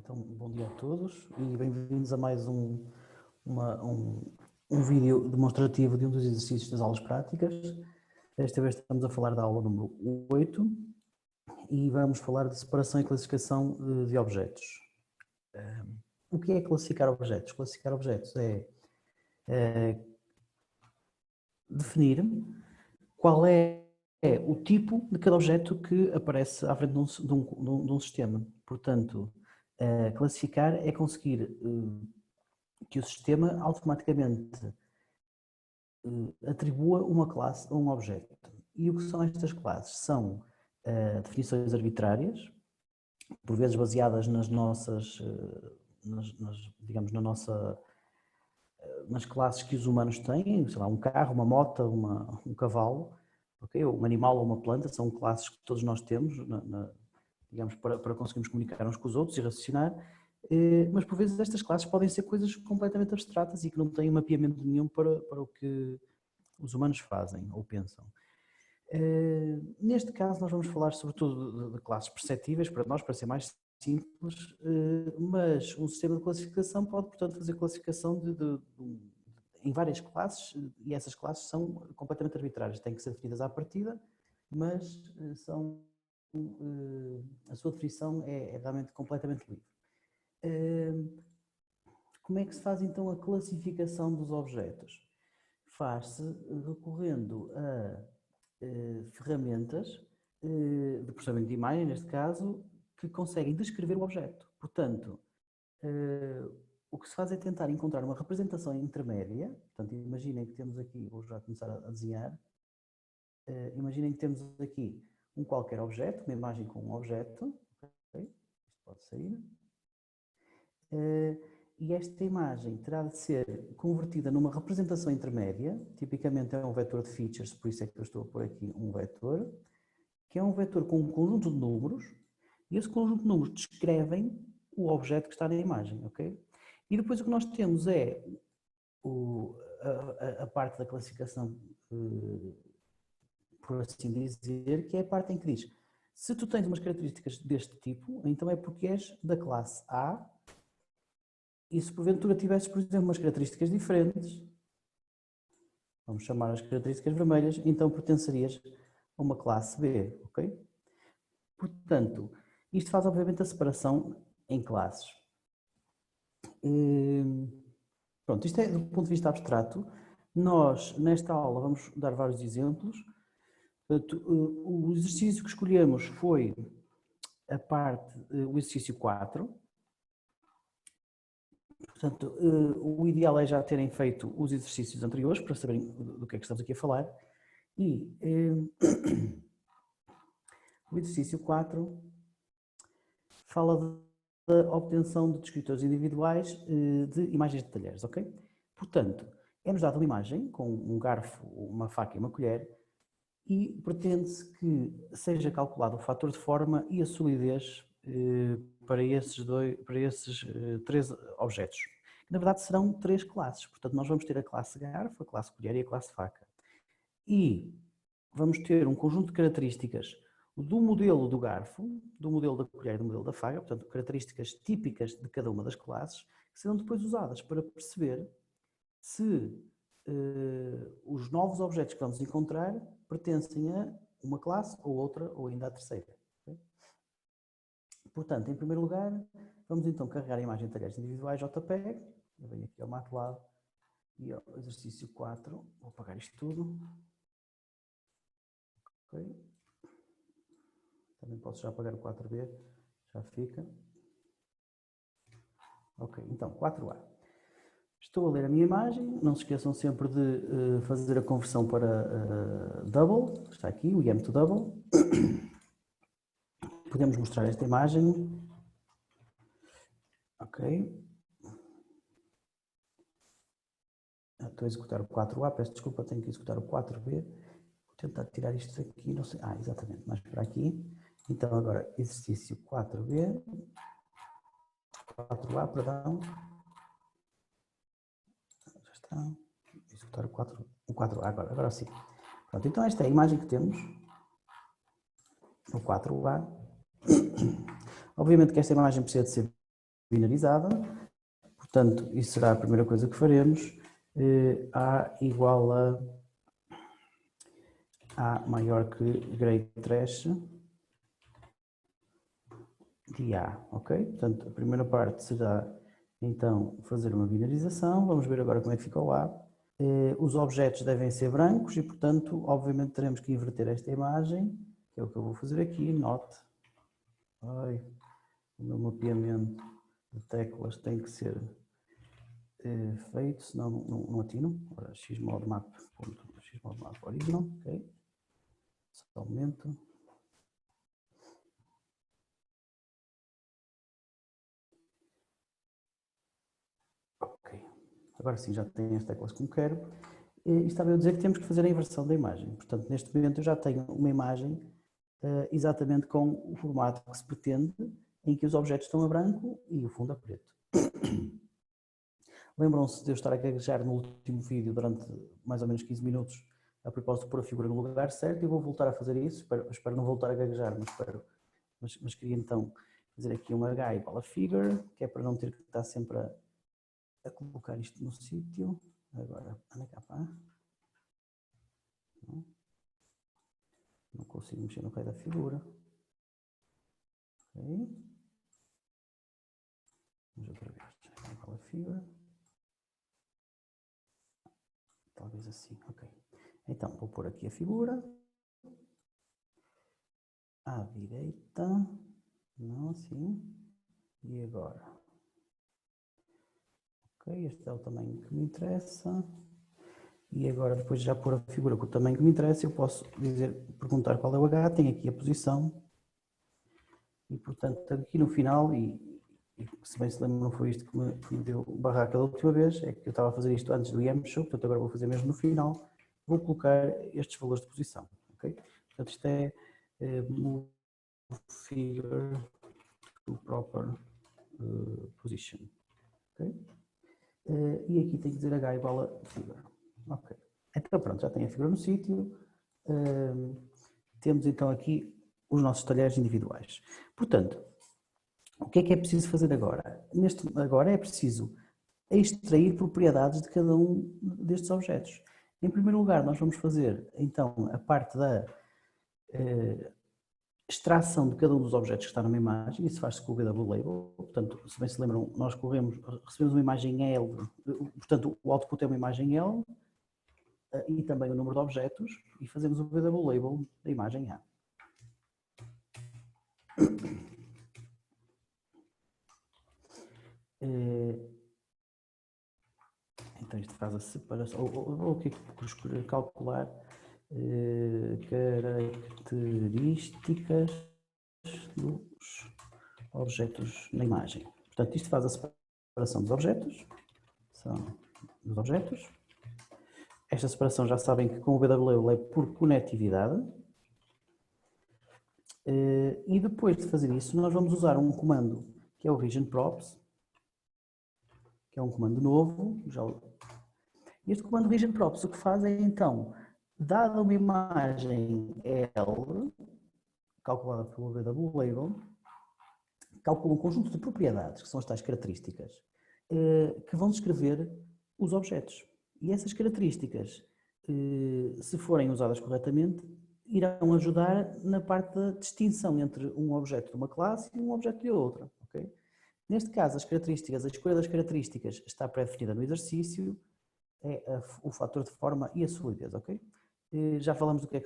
Então, bom dia a todos e bem-vindos a mais um vídeo demonstrativo de um dos exercícios das aulas práticas. Desta vez estamos a falar da aula número 8 e vamos falar de separação e classificação de objetos. O que é classificar objetos? Classificar objetos é definir qual é o tipo de cada objeto que aparece à frente de um sistema. Portanto, classificar é conseguir que o sistema automaticamente atribua uma classe a um objeto. E o que são estas classes? São definições arbitrárias, por vezes baseadas nas nossas, digamos, nas classes que os humanos têm, sei lá, um carro, uma moto, um cavalo, okay? Um animal ou uma planta, são classes que todos nós temos, digamos, para conseguirmos comunicar uns com os outros e raciocinar, mas por vezes estas classes podem ser coisas completamente abstratas e que não têm mapeamento nenhum para o que os humanos fazem ou pensam. Neste caso nós vamos falar sobretudo de classes perceptíveis, para nós, para ser mais simples, mas um sistema de classificação pode, portanto, fazer classificação em várias classes e essas classes são completamente arbitrárias, têm que ser definidas à partida, mas a sua definição é realmente completamente livre. Como é que se faz então a classificação dos objetos? Faz-se recorrendo a ferramentas de processamento de imagem, neste caso, que conseguem descrever o objeto. Portanto, o que se faz é tentar encontrar uma representação intermédia. Portanto, imaginem que temos aqui, vou já começar a desenhar, imaginem que temos aqui um qualquer objeto, uma imagem com um objeto, okay? Isto pode sair, e esta imagem terá de ser convertida numa representação intermédia, tipicamente é um vetor de features, por isso é que eu estou a pôr aqui um vetor, que é um vetor com um conjunto de números, e esse conjunto de números descrevem o objeto que está na imagem, ok? E depois o que nós temos é a parte da classificação, por assim dizer, que é a parte em que diz, se tu tens umas características deste tipo, então é porque és da classe A, e se porventura tivesses, por exemplo, umas características diferentes, vamos chamar as características vermelhas, então pertencerias a uma classe B, ok? Portanto, isto faz obviamente a separação em classes. Pronto, isto é do ponto de vista abstrato. Nós, nesta aula, vamos dar vários exemplos. Portanto, o exercício que escolhemos foi o exercício 4. Portanto, o ideal é já terem feito os exercícios anteriores para saberem do que é que estamos aqui a falar. E o exercício 4 fala da obtenção de descritores individuais de imagens de talheres, ok? Portanto, é-nos dada uma imagem com um garfo, uma faca e uma colher e pretende-se que seja calculado o fator de forma e a solidez para esses três objetos. Na verdade serão três classes, portanto nós vamos ter a classe garfo, a classe colher e a classe faca. E vamos ter um conjunto de características do modelo do garfo, do modelo da colher e do modelo da faca, portanto características típicas de cada uma das classes, que serão depois usadas para perceber se os novos objetos que vamos encontrar pertencem a uma classe ou outra, ou ainda à terceira. Okay? Portanto, em primeiro lugar, vamos então carregar a imagem de talheres individuais JPEG. Eu venho aqui ao MATLAB e ao exercício 4. Vou apagar isto tudo. Okay. Também posso já apagar o 4B, já fica. Ok, então 4A. Estou a ler a minha imagem, não se esqueçam sempre de fazer a conversão para double, está aqui, o IM to double. Podemos mostrar esta imagem. Ok. Estou a executar o 4A, peço desculpa, tenho que executar o 4B. Vou tentar tirar isto aqui, não sei. Ah, exatamente, mais para aqui. Então agora, exercício 4B. 4A, perdão. Já está. Executar o 4A agora sim. Pronto, então esta é a imagem que temos. O 4A. Obviamente que esta imagem precisa de ser binarizada, portanto, isso será a primeira coisa que faremos. A igual a maior que grade trash de A, ok? Portanto, a primeira parte será, então, fazer uma binarização. Vamos ver agora como é que fica o A. Os objetos devem ser brancos e, portanto, obviamente teremos que inverter esta imagem, que é o que eu vou fazer aqui, note. Ai, o meu mapeamento de teclas tem que ser feito, senão não atino. Ora, xmodmap, xmodmap original, ok? Só um momento. Ok. Agora sim, já tenho as teclas como quero. E estava a dizer que temos que fazer a inversão da imagem. Portanto, neste momento eu já tenho uma imagem exatamente com o formato que se pretende, em que os objetos estão a branco e o fundo a preto. Lembram-se de eu estar a gaguejar no último vídeo durante mais ou menos 15 minutos a propósito de pôr a figura no lugar certo, e vou voltar a fazer isso, espero não voltar a gaguejar, mas queria então fazer aqui um H igual a figure, que é para não ter que estar sempre a colocar isto no sítio. Agora, anda cá, pá. Não consigo mexer no pé da figura. Ok. Vamos outra vez. Igual a figure. Talvez assim, ok. Então, vou pôr aqui a figura. À direita. Não, assim. E agora? Ok, este é o tamanho que me interessa. E agora, depois de já pôr a figura com o tamanho que me interessa, eu posso perguntar qual é o H, tenho aqui a posição. E, portanto, aqui no final, e se bem se lembram, não foi isto que me deu barraca da última vez, é que eu estava a fazer isto antes do IM-show, portanto agora vou fazer mesmo no final, vou colocar estes valores de posição, ok? Portanto, isto é move figure to proper position, ok? E aqui tem que dizer H igual a figure, ok? Então pronto, já tem a figura no sítio, temos então aqui os nossos talheres individuais. Portanto, o que é preciso fazer agora? Agora é preciso extrair propriedades de cada um destes objetos. Em primeiro lugar, nós vamos fazer então a parte da extração de cada um dos objetos que está numa imagem. Isso faz-se com o BW Label. Portanto, se bem se lembram, nós recebemos uma imagem L, portanto o output é uma imagem L e também o número de objetos, e fazemos o BW Label da imagem A. Então isto faz a separação, ou aqui escolher calcular características dos objetos na imagem. Portanto, isto faz a separação dos objetos, Esta separação já sabem que com o BW é por conectividade. E depois de fazer isso, nós vamos usar um comando que é o region props, que é um comando novo. Este comando region props o que faz é então, dada uma imagem L, calculada pelo BW Label, calcula um conjunto de propriedades, que são as tais características, que vão descrever os objetos. E essas características, se forem usadas corretamente, irão ajudar na parte da distinção entre um objeto de uma classe e um objeto de outra. Okay? Neste caso, a escolha das características está pré-definida no exercício, o fator de forma e a solidez. Okay? Já falamos do que é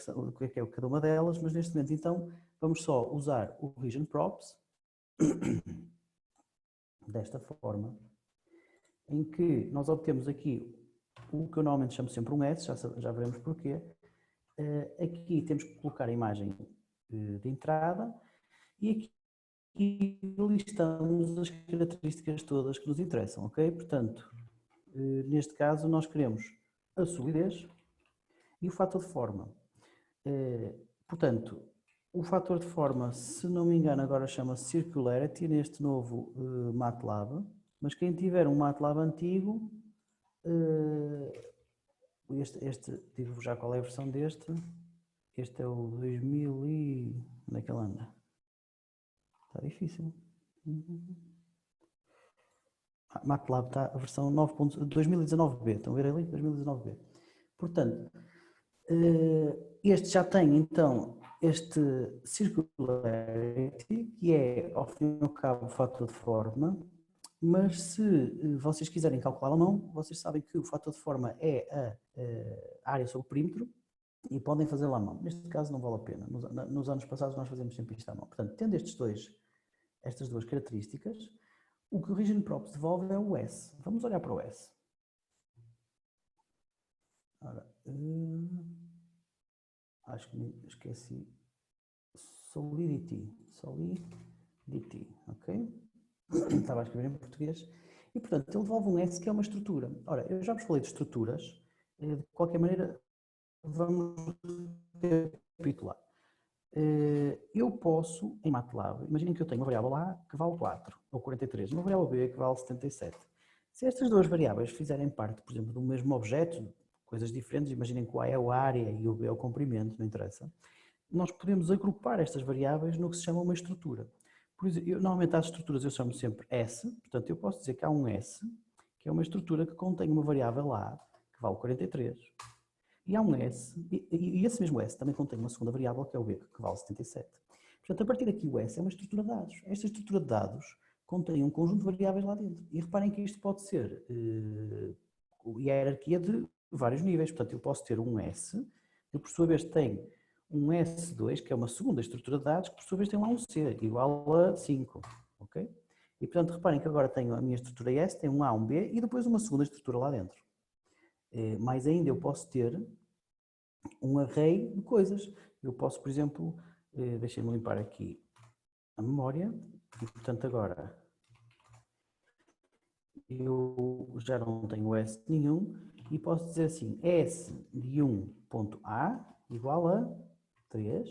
cada uma delas, mas neste momento, então, vamos só usar o region props, desta forma, em que nós obtemos aqui o que eu normalmente chamo sempre um S, já veremos porquê. Aqui temos que colocar a imagem de entrada e aqui listamos as características todas que nos interessam, ok? Portanto, neste caso nós queremos a solidez e o fator de forma. Portanto, o fator de forma, se não me engano, agora chama-se Circularity neste novo MATLAB, mas quem tiver um MATLAB antigo, digo-vos já qual é a versão deste, este é o 2000 e... onde é que ele anda? Está difícil. MATLAB está a versão 2019b, estão a ver ali? 2019b. Portanto, este já tem então este circularity, que é ao fim e ao cabo o fator de forma, mas se vocês quiserem calcular à mão, vocês sabem que o fator de forma é a área sobre o perímetro e podem fazê-lo à mão. Neste caso não vale a pena, nos anos passados nós fazemos sempre isto à mão. Portanto, tendo estas duas características, o que o Region Props devolve é o S. Vamos olhar para o S. Ora, acho que me esqueci. Solidity, ok? Estava a escrever em português. E, portanto, ele devolve um S que é uma estrutura. Ora, eu já vos falei de estruturas. De qualquer maneira, vamos recapitular. Eu posso, em MATLAB, imaginem que eu tenho uma variável A que vale 4 ou 43, uma variável B que vale 77. Se estas duas variáveis fizerem parte, por exemplo, do mesmo objeto, coisas diferentes, imaginem que o A é a área e o B é o comprimento, não interessa, nós podemos agrupar estas variáveis no que se chama uma estrutura. Por exemplo, normalmente às estruturas eu chamo sempre S, portanto eu posso dizer que há um S, que é uma estrutura que contém uma variável A, que vale 43, e há um S, e esse mesmo S também contém uma segunda variável, que é o B, que vale 77. Portanto, a partir daqui o S é uma estrutura de dados. Esta estrutura de dados contém um conjunto de variáveis lá dentro. E reparem que isto pode ser a hierarquia de vários níveis. Portanto, eu posso ter um S, que por sua vez tem um S2, que é uma segunda estrutura de dados, que por sua vez tem lá um C, igual a 5. Ok? E, portanto, reparem que agora tenho a minha estrutura S, tem um A, um B, e depois uma segunda estrutura lá dentro. Mais ainda, eu posso ter um array de coisas. Eu posso, por exemplo, deixem-me limpar aqui a memória, e portanto agora eu já não tenho S nenhum, e posso dizer assim, S de 1.A igual a 3,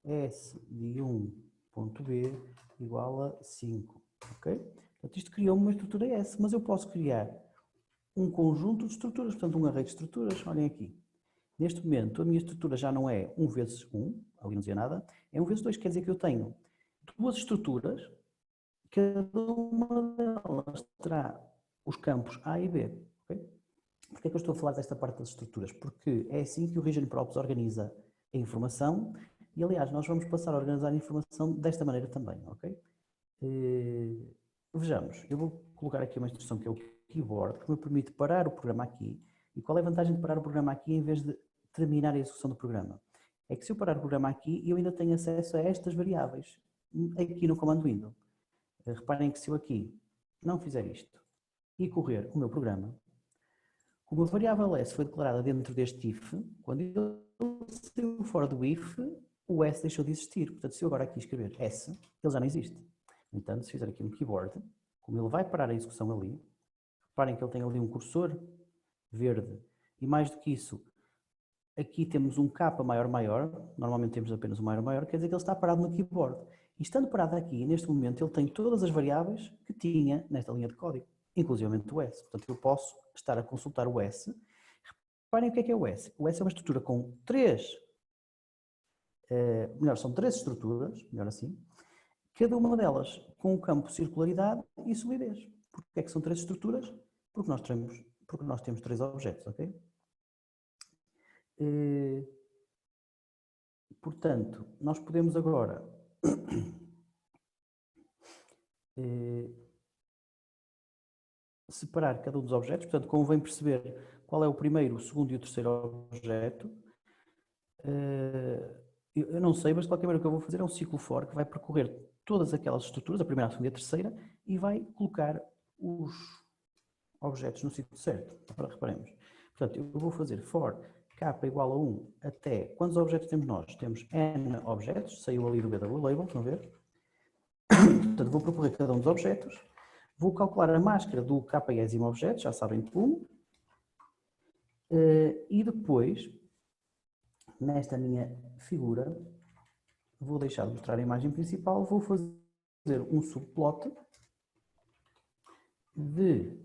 S de 1.B igual a 5, ok? Portanto, isto criou uma estrutura S, mas eu posso criar um conjunto de estruturas, portanto um array de estruturas, olhem aqui. Neste momento, a minha estrutura já não é 1 vezes 1, ali não dizia nada, é 1 vezes 2, quer dizer que eu tenho duas estruturas, cada uma delas terá os campos A e B. Okay? Porquê é que eu estou a falar desta parte das estruturas? Porque é assim que o Region Props organiza a informação e, aliás, nós vamos passar a organizar a informação desta maneira também, ok? Vejamos, eu vou colocar aqui uma instrução que é o keyboard, que me permite parar o programa aqui. E qual é a vantagem de parar o programa aqui em vez de terminar a execução do programa? É que se eu parar o programa aqui, eu ainda tenho acesso a estas variáveis, aqui no comando window. Reparem que se eu aqui não fizer isto e correr o meu programa, como a variável S foi declarada dentro deste if, quando ele saiu fora do if, o S deixou de existir. Portanto, se eu agora aqui escrever S, ele já não existe. No entanto, se fizer aqui um keyboard, como ele vai parar a execução ali, reparem que ele tem ali um cursor verde e mais do que isso, aqui temos um K maior, normalmente temos apenas um maior, quer dizer que ele está parado no keyboard. E estando parado aqui, neste momento, ele tem todas as variáveis que tinha nesta linha de código, inclusivamente o S. Portanto, eu posso estar a consultar o S. Reparem o que é o S. O S é uma estrutura com são três estruturas, melhor assim, cada uma delas com o campo circularidade e solidez. Porquê é que são três estruturas? Porque nós temos três objetos, ok? Portanto, nós podemos agora separar cada um dos objetos, portanto, convém perceber qual é o primeiro, o segundo e o terceiro objeto. Eu não sei, mas de qualquer maneira o que eu vou fazer é um ciclo for que vai percorrer todas aquelas estruturas, a primeira, a segunda e a terceira, e vai colocar os objetos no sítio certo. Agora reparemos. Portanto, eu vou fazer for k igual a 1 até... Quantos objetos temos nós? Temos n objetos, saiu ali do BW Label, estão a ver? Portanto, vou percorrer cada um dos objetos, vou calcular a máscara do k-ésimo objeto, já sabem como, e depois, nesta minha figura, vou deixar de mostrar a imagem principal, vou fazer um subplot de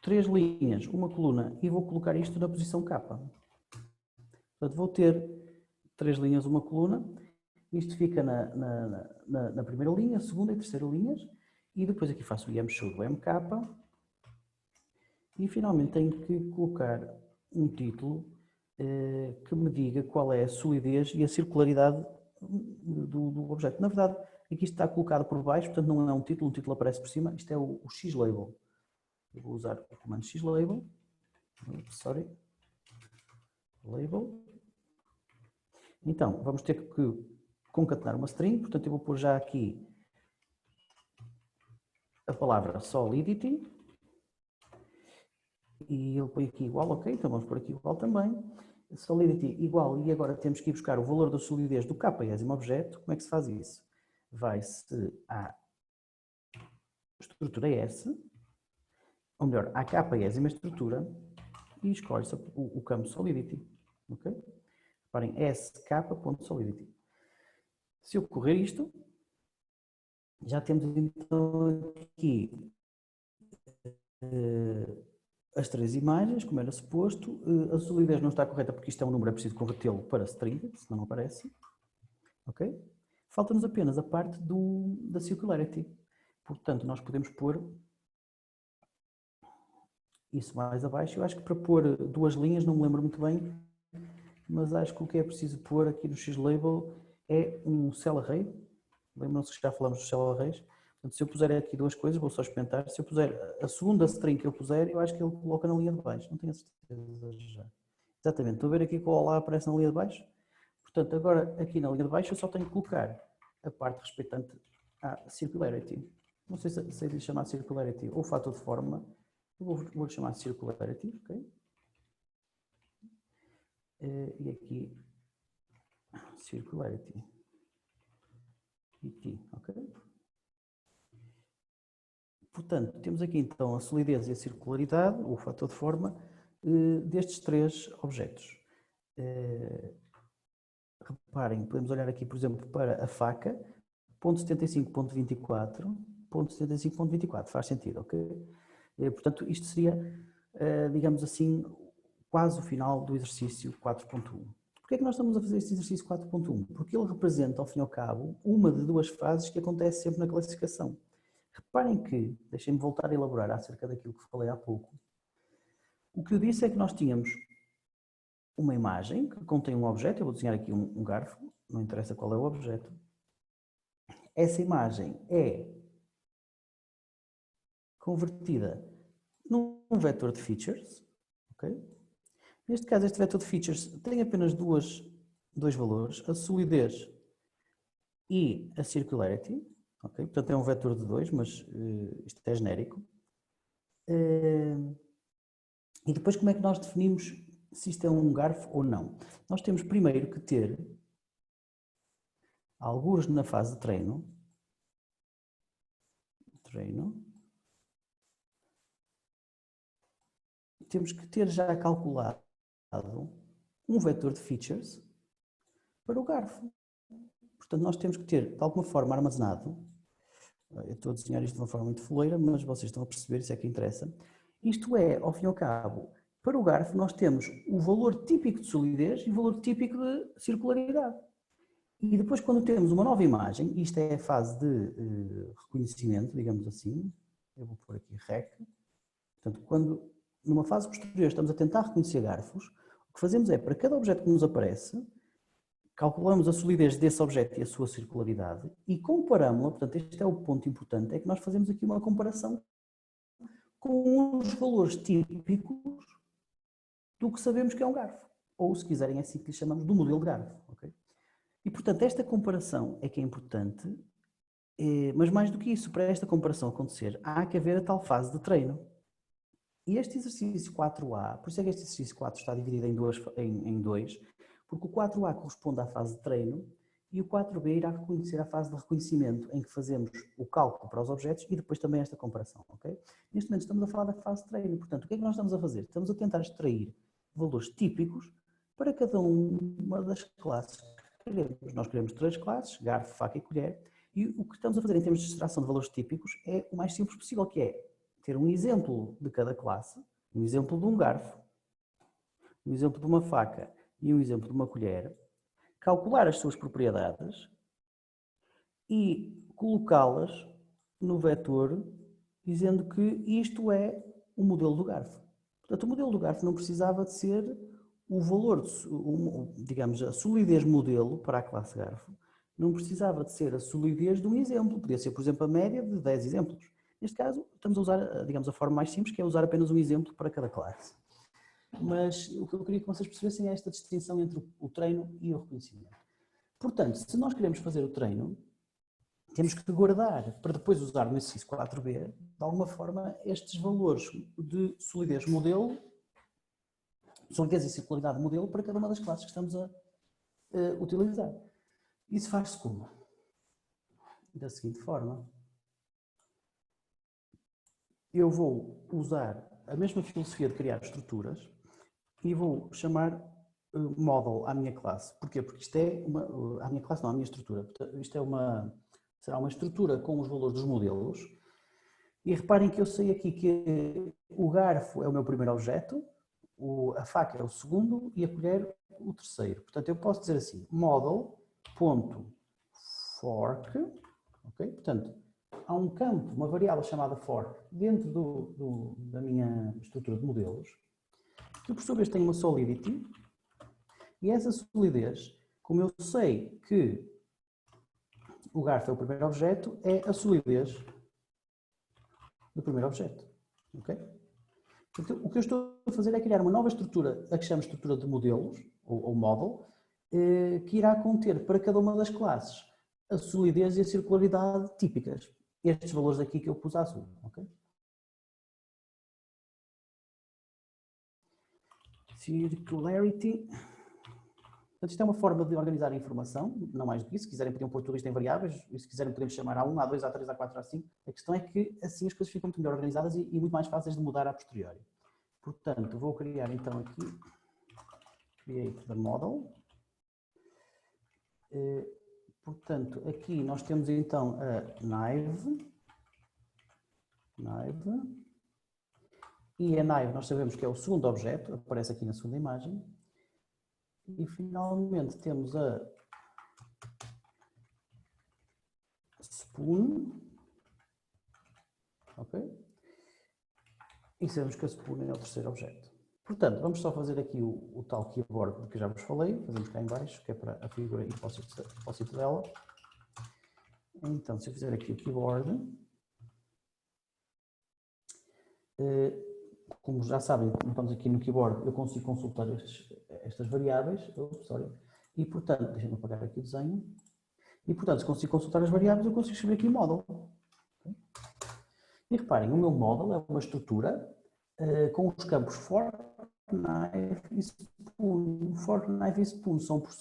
3 linhas, uma coluna, e vou colocar isto na posição K. Portanto, vou ter 3 linhas, uma coluna, isto fica na primeira linha, segunda e terceira linhas, E depois aqui faço o IMShow do MK. E finalmente tenho que colocar um título que me diga qual é a solidez e a circularidade do objeto. Na verdade, aqui está colocado por baixo, portanto não é um título aparece por cima, isto é o X-Label. Eu vou usar o comando X-Label, label. Então, vamos ter que concatenar uma string, portanto eu vou pôr já aqui a palavra solidity, e ele põe aqui igual, ok, então vamos pôr aqui igual também. Solidity igual, e agora temos que ir buscar o valor da solidez do késimo objeto. Como é que se faz isso? Vai-se à estrutura S, ou melhor, à késima estrutura, e escolhe-se o campo solidity. Ok? Reparem, sk.solidity. Se eu correr isto, já temos então aqui as três imagens, como era suposto. A solidez não está correta porque isto é um número, é preciso convertê-lo para string, senão não aparece. Ok? Falta-nos apenas a parte da circularity. Portanto, nós podemos pôr isso mais abaixo. Eu acho que para pôr duas linhas, não me lembro muito bem, mas acho que o que é preciso pôr aqui no X-Label é um cell array. Lembram-se que já falamos dos cell arrays? Portanto, se eu puser aqui duas coisas, vou só experimentar. Se eu puser a segunda string que eu puser, eu acho que ele coloca na linha de baixo. Não tenho a certeza já. Exatamente. Estou a ver aqui que o olá aparece na linha de baixo. Portanto, agora aqui na linha de baixo eu só tenho que colocar a parte respeitante à circularity. Não sei se lhe chamar circularity ou fator de forma. Eu vou-lhe chamar circularity, ok? E aqui circularity. E ok? Portanto, temos aqui então a solidez e a circularidade, o fator de forma, destes três objetos. Reparem, podemos olhar aqui, por exemplo, para a faca, ponto 75.24, ponto 75.24, faz sentido, ok? Portanto, isto seria, digamos assim, quase o final do exercício 4.1. Porquê é que nós estamos a fazer este exercício 4.1? Porque ele representa, ao fim e ao cabo, uma de duas fases que acontece sempre na classificação. Reparem que, deixem-me voltar a elaborar acerca daquilo que falei há pouco. O que eu disse é que nós tínhamos uma imagem que contém um objeto, eu vou desenhar aqui um garfo, não interessa qual é o objeto. Essa imagem é convertida num vetor de features, ok? Neste caso, este vetor de features tem apenas dois valores, a solidez e a circularity, ok? Portanto, é um vetor de 2, mas isto é genérico. E depois, como é que nós definimos se isto é um garfo ou não? Nós temos primeiro que ter, alguns na fase de treino, temos que ter já calculado um vetor de features para o garfo. Portanto, nós temos que ter, de alguma forma, armazenado. Eu estou a desenhar isto de uma forma muito foleira, mas vocês estão a perceber, isso é que interessa. Isto é, ao fim e ao cabo, para o garfo nós temos o valor típico de solidez e o valor típico de circularidade. E depois, quando temos uma nova imagem, isto é a fase de reconhecimento, digamos assim, eu vou pôr aqui rec. Portanto, quando numa fase posterior estamos a tentar reconhecer garfos, o que fazemos é, para cada objeto que nos aparece, calculamos a solidez desse objeto e a sua circularidade e comparamos-la, portanto, este é o ponto importante, é que nós fazemos aqui uma comparação com os valores típicos do que sabemos que é um garfo. Ou, se quiserem, é assim que lhe chamamos, do modelo de garfo. Okay? E, portanto, esta comparação é que é importante, mas mais do que isso, para esta comparação acontecer, há que haver a tal fase de treino. E este exercício 4A, por isso é que este exercício 4 está dividido em dois, porque o 4A corresponde à fase de treino e o 4B irá reconhecer a fase de reconhecimento, em que fazemos o cálculo para os objetos e depois também esta comparação. Okay? Neste momento estamos a falar da fase de treino, portanto, o que é que nós estamos a fazer? Estamos a tentar extrair valores típicos para cada uma das classes que queremos. Nós queremos três classes, garfo, faca e colher, e o que estamos a fazer em termos de extração de valores típicos é o mais simples possível, que é ter um exemplo de cada classe, um exemplo de um garfo, um exemplo de uma faca e um exemplo de uma colher, calcular as suas propriedades e colocá-las no vetor, dizendo que isto é o modelo do garfo. Portanto, o modelo do garfo não precisava de ser o valor, digamos, a solidez modelo para a classe garfo, não precisava de ser a solidez de um exemplo. Podia ser, por exemplo, a média de 10 exemplos. Neste caso, estamos a usar, digamos, a forma mais simples, que é usar apenas um exemplo para cada classe. Mas o que eu queria que vocês percebessem é esta distinção entre o treino e o reconhecimento. Portanto, se nós queremos fazer o treino, temos que guardar, para depois usar no exercício 4b, de alguma forma, estes valores de solidez modelo, solidez e circularidade modelo, para cada uma das classes que estamos a utilizar. Isso faz-se como? Da seguinte forma. Eu vou usar a mesma filosofia de criar estruturas e vou chamar model à minha classe. Porquê? Porque isto é à minha classe não, à minha estrutura. Isto é será uma estrutura com os valores dos modelos. E reparem que eu sei aqui que o garfo é o meu primeiro objeto, a faca é o segundo e a colher o terceiro. Portanto, eu posso dizer assim, model.fork, ok? Portanto, há um campo, uma variável chamada fork, dentro da minha estrutura de modelos, que por sua vez tem uma solidity, e essa solidez, como eu sei que o garfo é o primeiro objeto, é a solidez do primeiro objeto. Okay? Então, o que eu estou a fazer é criar uma nova estrutura, a que chamo estrutura de modelos, ou model, que irá conter para cada uma das classes a solidez e a circularidade típicas. Estes valores aqui que eu pus azul. Okay? Circularity. Portanto, isto é uma forma de organizar a informação, não mais do que isso. Se quiserem, podiam pôr tudo isto em variáveis, e se quiserem, podemos chamar A1, A2, A3, A4, A5. A questão é que assim as coisas ficam muito melhor organizadas e muito mais fáceis de mudar a posteriori. Portanto, vou criar então aqui, create the model. Portanto, aqui nós temos então a naive. E a naive nós sabemos que é o segundo objeto, aparece aqui na segunda imagem. E finalmente temos a spoon, ok? E sabemos que a spoon é o terceiro objeto. Portanto, vamos só fazer aqui o tal keyboard que já vos falei, fazemos cá em baixo, que é para a figura e para o sítio dela. Então, se eu fizer aqui o keyboard, como já sabem, como estamos aqui no keyboard, eu consigo consultar estas variáveis, e portanto, deixem-me apagar aqui o desenho, e portanto, se consigo consultar as variáveis, eu consigo escrever aqui o model. Okay? E reparem, o meu model é uma estrutura com os campos for, knife e spoon. For, knife e spoon são, por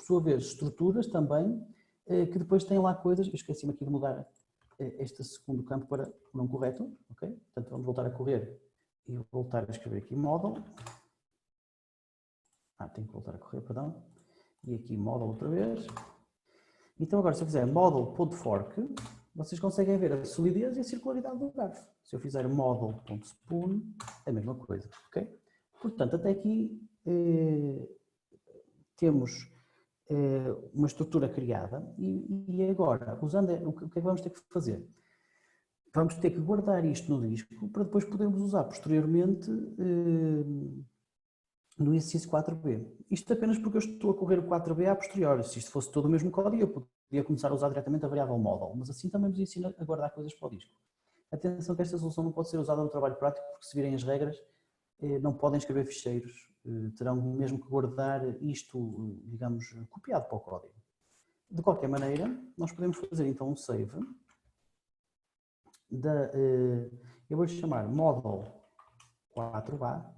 sua vez, estruturas também que depois têm lá coisas. Eu esqueci-me aqui de mudar este segundo campo para o não correto. Okay? Portanto, vamos voltar a correr e voltar a escrever aqui model. Tenho que voltar a correr, perdão. E aqui model outra vez. Então agora, se eu fizer model.fork, vocês conseguem ver a solidez e a circularidade do garfo. Se eu fizer model.spoon, é a mesma coisa, ok? Portanto, até aqui temos uma estrutura criada e agora, usando o que é que vamos ter que fazer? Vamos ter que guardar isto no disco para depois podermos usar posteriormente no exercício 4b. Isto apenas porque eu estou a correr o 4b a posteriori. Se isto fosse todo o mesmo código, eu podia começar a usar diretamente a variável model, mas assim também nos ensina a guardar coisas para o disco. Atenção que esta solução não pode ser usada no trabalho prático, porque se virem as regras, não podem escrever ficheiros, terão mesmo que guardar isto, digamos, copiado para o código. De qualquer maneira, nós podemos fazer então um save eu vou chamar model 4a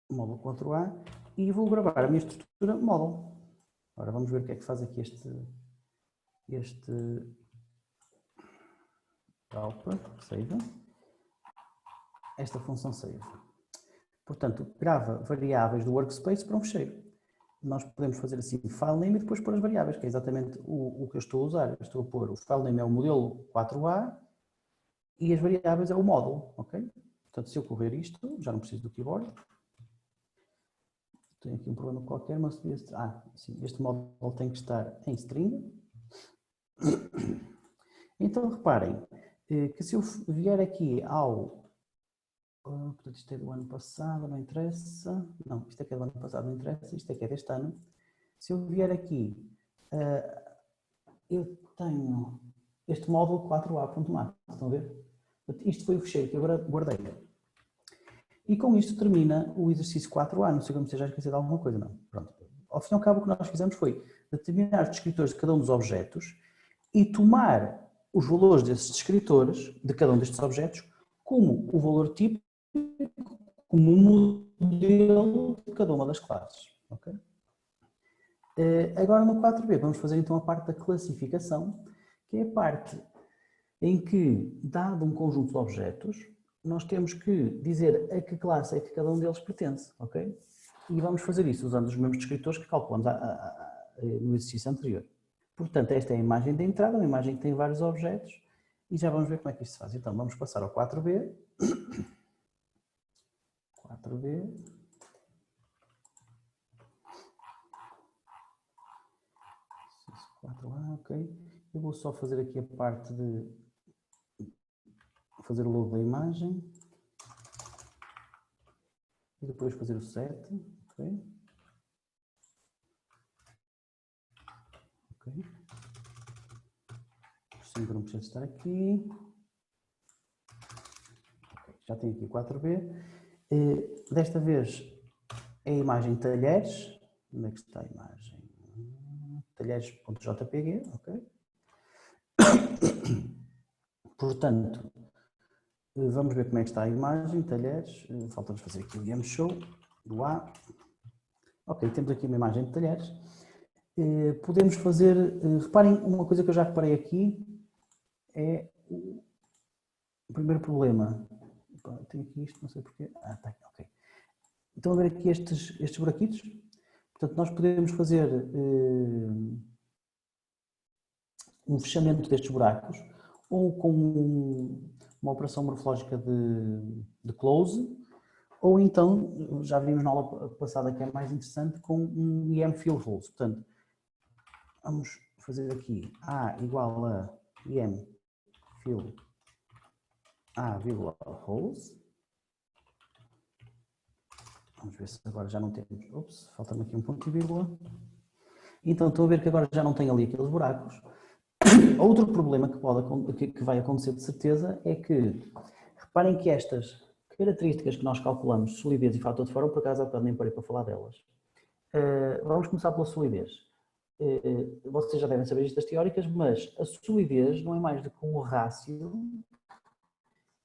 model 4a e vou gravar a minha estrutura model. Agora vamos ver o que é que faz aqui save, esta função save. Portanto, grava variáveis do workspace para um ficheiro. Nós podemos fazer assim, file name e depois pôr as variáveis, que é exatamente o que eu estou a usar. Eu estou a pôr, o file name é o modelo 4a e as variáveis é o model, ok? Portanto, se eu correr isto, já não preciso do keyboard. tenho aqui um problema qualquer, mas sim, este módulo tem que estar em string. Então reparem que se eu vier aqui ao... Portanto, isto é do ano passado, não interessa. Não, isto aqui é do ano passado, não interessa. Isto aqui é deste ano. Se eu vier aqui, eu tenho este módulo 4a.mat. Estão a ver? Portanto, isto foi o fecheiro que eu guardei. E com isto termina o exercício 4A. Não sei como se já esqueci de alguma coisa, não. Pronto. Ao fim e ao cabo, o que nós fizemos foi determinar os descritores de cada um dos objetos e tomar os valores desses descritores, de cada um destes objetos, como o valor típico, como um modelo de cada uma das classes. Okay? Agora no 4B vamos fazer então a parte da classificação, que é a parte em que, dado um conjunto de objetos, nós temos que dizer a que classe é que cada um deles pertence, ok? E vamos fazer isso usando os mesmos descritores que calculamos no exercício anterior. Portanto, esta é a imagem da entrada, uma imagem que tem vários objetos, e já vamos ver como é que isto se faz. Então, vamos passar ao 4B. 4B. Ok. Eu vou só fazer aqui a parte de fazer o load da imagem e depois fazer o set. Ok. Ok. O símbolo não precisa estar aqui. Okay. Já tenho aqui 4B. Desta vez é a imagem talheres. Onde é que está a imagem? Talheres.jpg, ok? Portanto, vamos ver como é que está a imagem, talheres. Falta-nos fazer aqui o game show do A. Ok, temos aqui uma imagem de talheres. Podemos fazer, reparem, uma coisa que eu já reparei aqui é o primeiro problema. Tenho aqui isto, não sei porquê. Tem, ok. Estão a ver aqui estes buraquitos? Portanto, nós podemos fazer um fechamento destes buracos ou com uma operação morfológica de close, ou então, já vimos na aula passada que é mais interessante, com um em fill holes. Portanto, vamos fazer aqui A igual a em fill A vírgula holes. Vamos ver se agora já não temos. Ops, falta-me aqui um ponto e vírgula. Então, estou a ver que agora já não tem ali aqueles buracos. Outro problema que vai acontecer de certeza é que, reparem que estas características que nós calculamos, solidez e fator de forma, por acaso há bocado nem parei para falar delas. Vamos começar pela solidez. Vocês já devem saber isto das teóricas, mas a solidez não é mais do que um rácio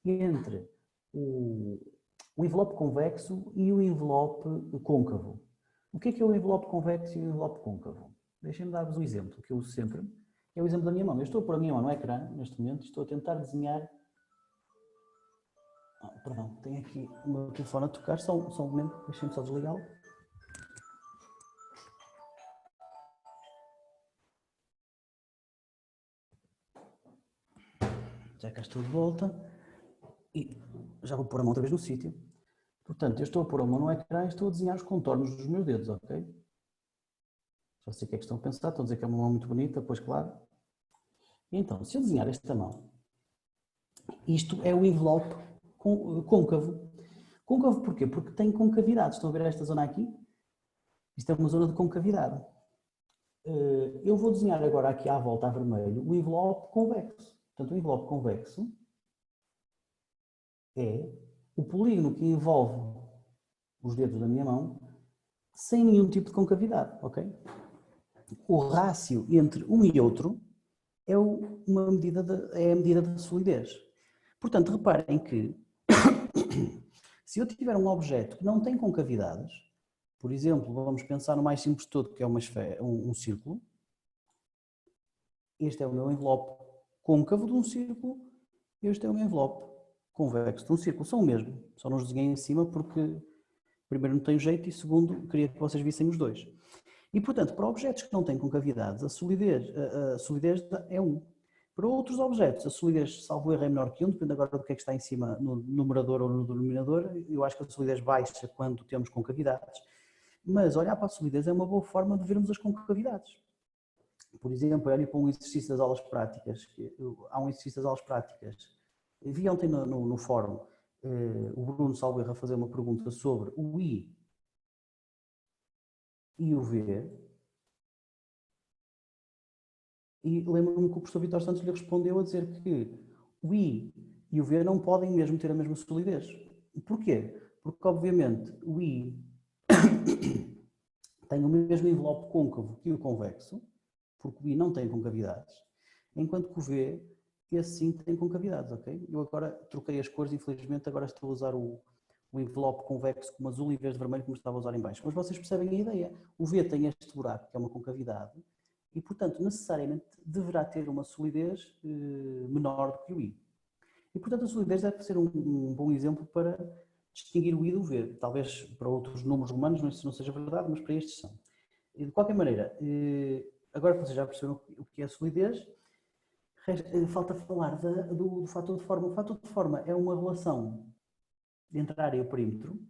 entre o envelope convexo e o envelope côncavo. O que é o envelope convexo e o envelope côncavo? Deixem-me dar-vos um exemplo que eu uso sempre. É o exemplo da minha mão. Eu estou a pôr a minha mão no ecrã, neste momento, estou a tentar desenhar... perdão, tenho aqui o meu telefone a tocar, só um momento, deixem-me só desligá-lo. Já cá estou de volta e já vou pôr a mão outra vez no sítio. Portanto, eu estou a pôr a mão no ecrã e estou a desenhar os contornos dos meus dedos, ok? Já sei o que é que estão a pensar, estão a dizer que é uma mão muito bonita, pois claro. Então, se eu desenhar esta mão, isto é o envelope côncavo. Côncavo porquê? Porque tem concavidade. Estão a ver esta zona aqui? Isto é uma zona de concavidade. Eu vou desenhar agora aqui à volta a vermelho o envelope convexo. Portanto, o envelope convexo é o polígono que envolve os dedos da minha mão sem nenhum tipo de concavidade, ok? O rácio entre um e outro é a medida da solidez. Portanto, reparem que se eu tiver um objeto que não tem concavidades, por exemplo, vamos pensar no mais simples de todo, que é um círculo. Este é o meu envelope côncavo de um círculo, este é o meu envelope convexo de um círculo. São o mesmo, só não os desenhei em cima porque, primeiro, não tenho jeito e, segundo, queria que vocês vissem os dois. E, portanto, para objetos que não têm concavidades, a solidez é 1. Para outros objetos, a solidez, salvo erro, é menor que 1, depende agora do que é que está em cima, no numerador ou no denominador. Eu acho que a solidez baixa quando temos concavidades. Mas olhar para a solidez é uma boa forma de vermos as concavidades. Por exemplo, olhem para um exercício das aulas práticas. Há um exercício das aulas práticas. Vi ontem no fórum o Bruno Salgueiro a fazer uma pergunta sobre o I e o V. E lembro-me que o professor Vitor Santos lhe respondeu a dizer que o I e o V não podem mesmo ter a mesma solidez. Porquê? Porque, obviamente, o I tem o mesmo envelope côncavo que o convexo, porque o I não tem concavidades, enquanto que o V, esse sim tem concavidades, ok? Eu agora troquei as cores, infelizmente, agora estou a usar o envelope convexo como azul em vez de vermelho, como estava a usar em baixo. Mas vocês percebem a ideia. O V tem este buraco, que é uma concavidade, e, portanto, necessariamente deverá ter uma solidez menor do que o I. E, portanto, a solidez deve ser um bom exemplo para distinguir o I do V. Talvez para outros números romanos isso não seja verdade, mas para estes são. E, de qualquer maneira, agora que vocês já perceberam o que é a solidez, falta falar do fator de forma. O fator de forma é uma relação entre a área e o perímetro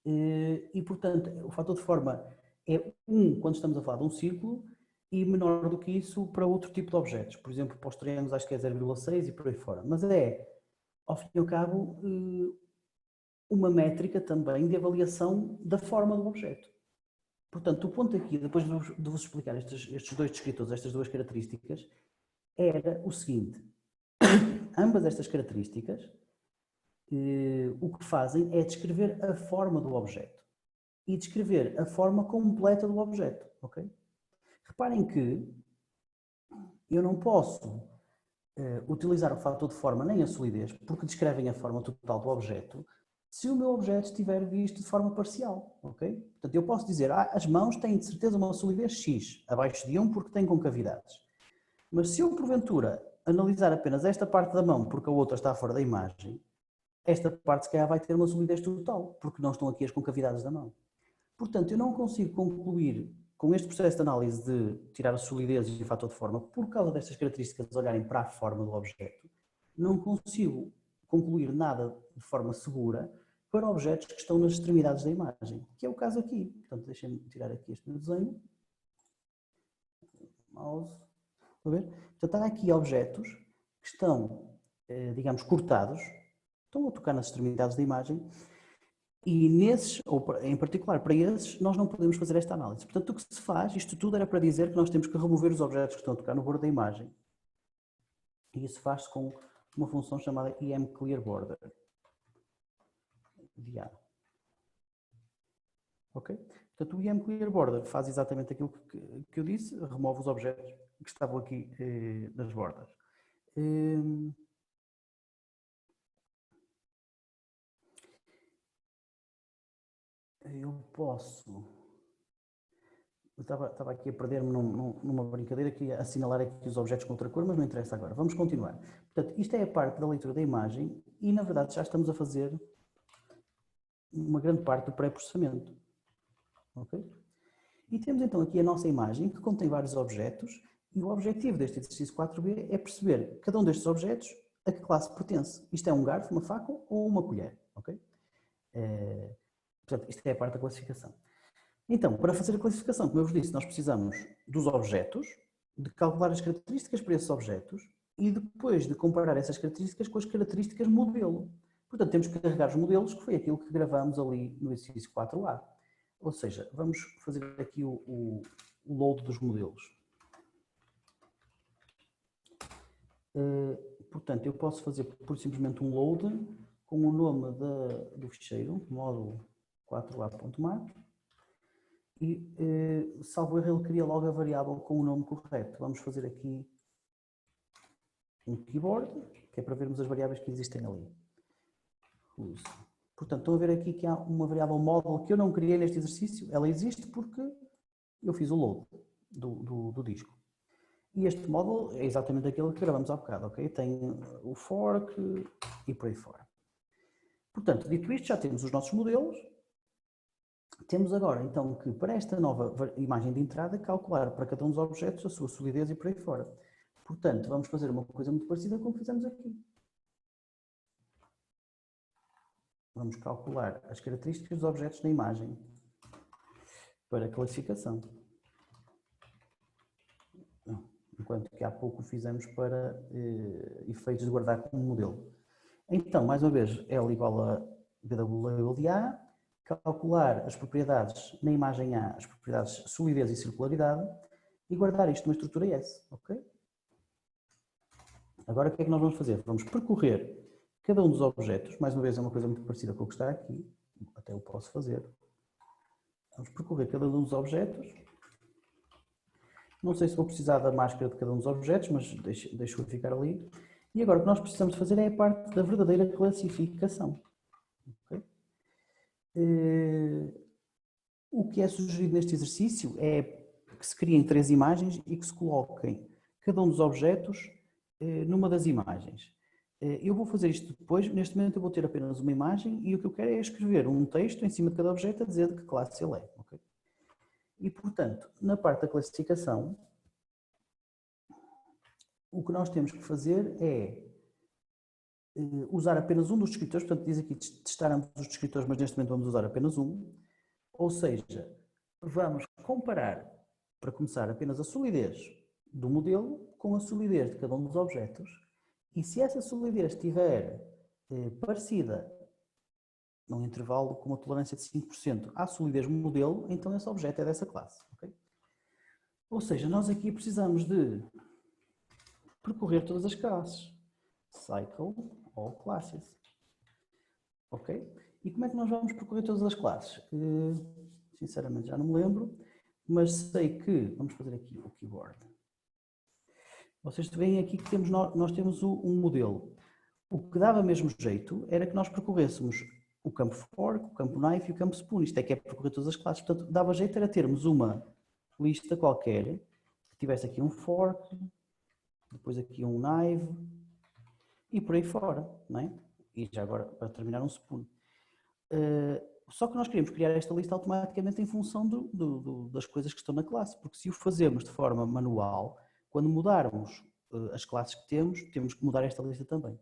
e, portanto, o fator de forma é 1 quando estamos a falar de um círculo e menor do que isso para outro tipo de objetos. Por exemplo, para os triângulos acho que é 0,6 e por aí fora. Mas é, ao fim e ao cabo, uma métrica também de avaliação da forma do objeto. Portanto, o ponto aqui, depois de vos explicar estes dois descritores, estas duas características, era o seguinte. Ambas estas características o que fazem é descrever a forma do objeto e descrever a forma completa do objeto, ok? Reparem que eu não posso utilizar o fator de forma nem a solidez, porque descrevem a forma total do objeto, se o meu objeto estiver visto de forma parcial, ok? Portanto, eu posso dizer, as mãos têm de certeza uma solidez X, abaixo de 1 porque têm concavidades. Mas se eu, porventura, analisar apenas esta parte da mão porque a outra está fora da imagem, esta parte se calhar vai ter uma solidez total, porque não estão aqui as concavidades da mão. Portanto, eu não consigo concluir com este processo de análise de tirar a solidez e o fator de forma, por causa destas características de olharem para a forma do objeto, não consigo concluir nada de forma segura para objetos que estão nas extremidades da imagem, que é o caso aqui. Portanto, deixem-me tirar aqui este meu desenho. Mouse. Estão a ver? Portanto, há aqui objetos que estão, digamos, cortados, estão a tocar nas extremidades da imagem, e nesses, ou em particular para esses, nós não podemos fazer esta análise. Portanto, o que se faz, isto tudo era para dizer que nós temos que remover os objetos que estão a tocar no bordo da imagem. E isso faz-se com uma função chamada emClearBorder. Ok? Portanto, o emClearBorder faz exatamente aquilo que eu disse, remove os objetos que estavam aqui nas bordas. Eu posso... Eu estava aqui a perder-me numa brincadeira, queria assinalar aqui os objetos com outra cor, mas não interessa agora. Vamos continuar. Portanto, isto é a parte da leitura da imagem e, na verdade, já estamos a fazer uma grande parte do pré-processamento. Ok? E temos então aqui a nossa imagem que contém vários objetos e o objetivo deste exercício 4B é perceber cada um destes objetos a que classe pertence. Isto é um garfo, uma faca ou uma colher. Ok? Portanto, isto é a parte da classificação. Então, para fazer a classificação, como eu vos disse, nós precisamos dos objetos, de calcular as características para esses objetos e depois de comparar essas características com as características modelo. Portanto, temos que carregar os modelos, que foi aquilo que gravamos ali no exercício 4A. Ou seja, vamos fazer aqui o load dos modelos. Portanto, eu posso fazer por simplesmente um load com o nome do ficheiro, módulo 4A.map, e, salvo erro, ele cria logo a variável com o nome correto. Vamos fazer aqui um keyboard, que é para vermos as variáveis que existem ali. Portanto, estão a ver aqui que há uma variável model que eu não criei neste exercício. Ela existe porque eu fiz o load do disco. E este módulo é exatamente aquele que gravamos há bocado, ok? Tem o fork e por aí fora. Portanto, dito isto, já temos os nossos modelos. Temos agora, então, que para esta nova imagem de entrada, calcular para cada um dos objetos a sua solidez e por aí fora. Portanto, vamos fazer uma coisa muito parecida com o que fizemos aqui. Vamos calcular as características dos objetos na imagem. para classificação. Enquanto que há pouco fizemos para efeitos de guardar como modelo. Então, mais uma vez, L igual a BW de A, calcular as propriedades na imagem A, as propriedades solidez e circularidade, e guardar isto numa estrutura S, ok? Agora o que é que nós vamos fazer? Vamos percorrer cada um dos objetos, mais uma vez é uma coisa muito parecida com o que está aqui, até eu posso fazer. Vamos percorrer cada um dos objetos. Não sei se vou precisar da máscara de cada um dos objetos, mas deixo-o ficar ali. E agora o que nós precisamos de fazer é a parte da verdadeira classificação. Okay? O que é sugerido neste exercício é que se criem 3 imagens e que se coloquem cada um dos objetos numa das imagens. Eu vou fazer isto depois, neste momento eu vou ter apenas uma imagem e o que eu quero é escrever um texto em cima de cada objeto a dizer de que classe ele é. Okay? E, portanto, na parte da classificação, o que nós temos que fazer é usar apenas um dos descritores, portanto diz aqui testar ambos os descritores, mas neste momento vamos usar apenas um, ou seja, vamos comparar, para começar, apenas a solidez do modelo com a solidez de cada um dos objetos, e se essa solidez estiver parecida num intervalo com uma tolerância de 5% à solidez modelo, então esse objeto é dessa classe. Okay? Ou seja, nós aqui precisamos de percorrer todas as classes. Cycle all classes. Ok? E como é que nós vamos percorrer todas as classes? Sinceramente já não me lembro, mas sei que, vamos fazer aqui o keyboard. Vocês veem aqui que nós temos um modelo. O que dava mesmo jeito era que nós percorrêssemos o campo fork, o campo knife e o campo spoon. Isto é que é percorrer todas as classes. Portanto, dava jeito era termos uma lista qualquer que tivesse aqui um fork, depois aqui um knife e por aí fora, não é? E já agora, para terminar, um spoon. Só que nós queríamos criar esta lista automaticamente em função das coisas que estão na classe, porque se o fazermos de forma manual, quando mudarmos as classes que temos que mudar esta lista também.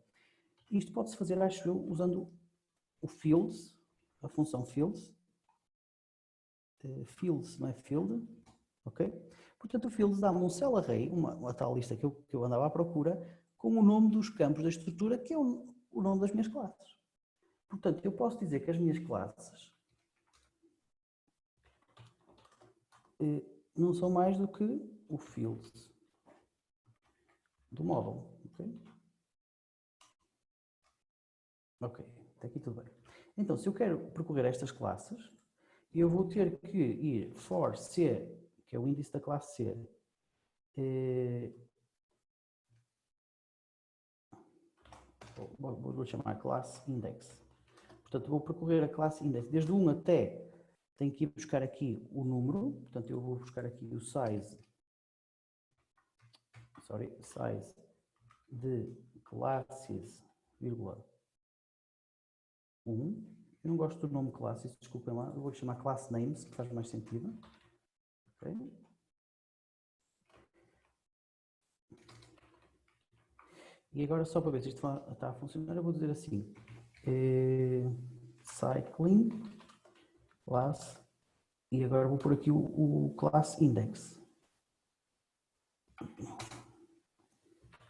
Isto pode-se fazer, acho eu, usando o fields, a função fields. Fields, não é field, ok? Portanto, o fields dá-me um cell array, uma tal lista que eu andava à procura, com o nome dos campos da estrutura, que é o nome das minhas classes. Portanto, eu posso dizer que as minhas classes não são mais do que o fields do módulo. Ok? Ok, até aqui tudo bem. Então, se eu quero percorrer estas classes, eu vou ter que ir for C, que é o índice da classe C, vou chamar classe index. Portanto, vou percorrer a classe index desde o 1 até, tenho que ir buscar aqui o número, portanto eu vou buscar aqui o size de classes, vírgula 1. Eu não gosto do nome classes, desculpem lá, eu vou chamar class names, que faz mais sentido. Okay. E agora só para ver se isto está a funcionar, eu vou dizer assim, cycling class, e agora vou pôr aqui o class index.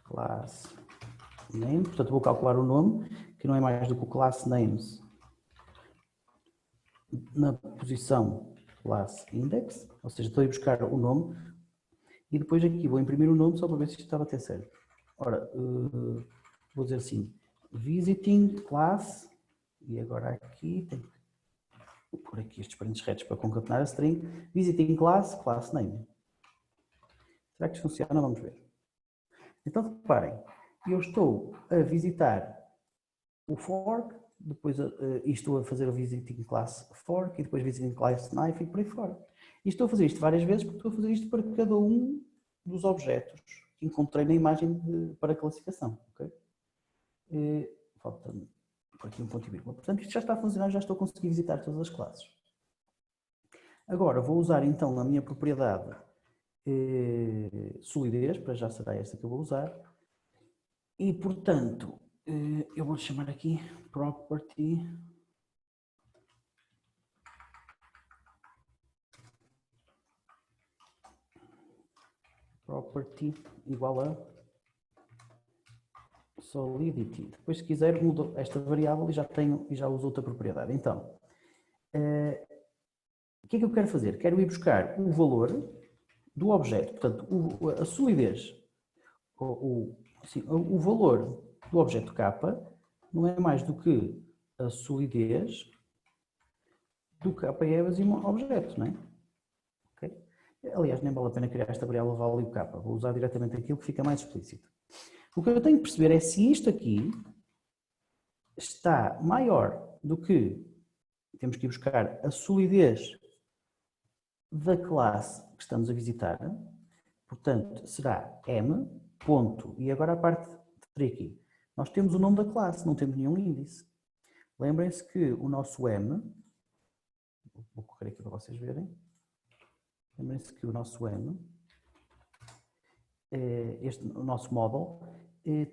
Class name, portanto vou calcular o nome, que não é mais do que o class names na posição class index, ou seja, estou a ir buscar o nome e depois aqui vou imprimir o nome só para ver se isto estava até certo. Ora, vou dizer assim, visiting class, e agora aqui tenho que pôr aqui estes parênteses retos para concatenar a string, visiting class, class name. Será que isto funciona? Vamos ver. Então, reparem, eu estou a visitar o fork, depois estou a fazer o visiting class fork e depois visiting class knife e por aí fora. E estou a fazer isto várias vezes porque estou a fazer isto para cada um dos objetos que encontrei na imagem para classificação. Okay? Falta por aqui um ponto e vírgula. Portanto, isto já está a funcionar, já estou a conseguir visitar todas as classes. Agora, vou usar então a minha propriedade solidez, para já será esta que eu vou usar. E, portanto, eu vou chamar aqui property property igual a solidity. Depois, se quiser, mudo esta variável e já uso outra propriedade. Então, o que é que eu quero fazer? Quero ir buscar o valor do objeto. Portanto, a solidez, o valor do objeto K não é mais do que a solidez do KE objeto, não é? Okay? Aliás, nem vale a pena criar esta variável value K. Vou usar diretamente aquilo que fica mais explícito. O que eu tenho que perceber é se isto aqui está maior do que, temos que ir buscar a solidez da classe que estamos a visitar, portanto, será M, ponto, e agora a parte tricky. Nós temos o nome da classe, não temos nenhum índice. Lembrem-se que o nosso M, vou correr aqui para vocês verem, lembrem-se que o nosso M, o nosso model,